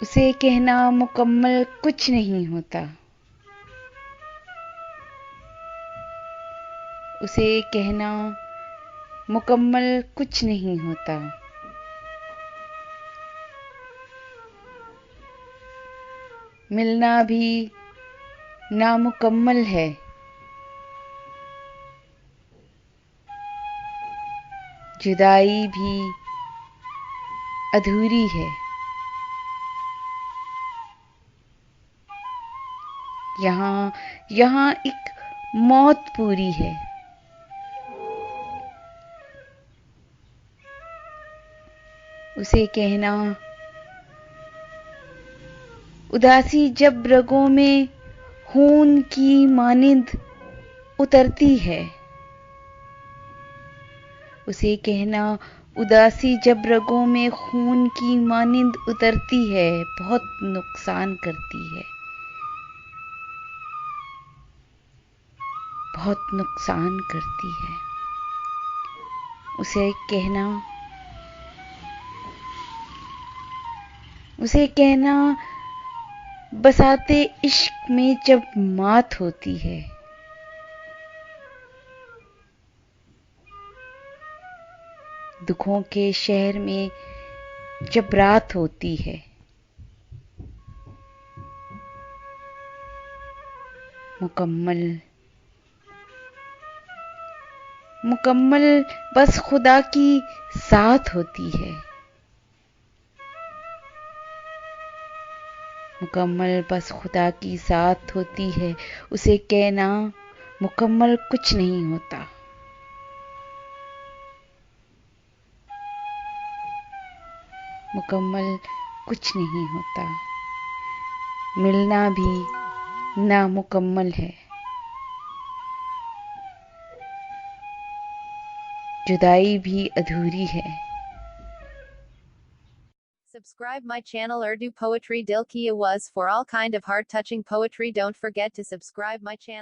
उसे कहना मुकम्मल कुछ नहीं होता। उसे कहना मुकम्मल कुछ नहीं होता। मिलना भी नामुकम्मल है। जुदाई भी अधूरी है। यहाँ यहाँ एक मौत पूरी है। उसे कहना उदासी जब रगों में खून की मानिंद उतरती है। उसे कहना उदासी जब रगों में खून की मानिंद उतरती है, बहुत नुकसान करती है। बहुत नुकसान करती है। उसे कहना बसाते इश्क में जब मात होती है। दुखों के शहर में जब रात होती है। मुकम्मल मुकम्मल बस खुदा की साथ होती है। मुकम्मल बस खुदा की साथ होती है। उसे कहना मुकम्मल कुछ नहीं होता। मुकम्मल कुछ नहीं होता। मिलना भी नामुकम्मल है। जुदाई भी अधूरी है। Subscribe my channel Urdu Poetry Dil Ki Awaz for all kind of heart touching poetry. Don't forget to subscribe my channel.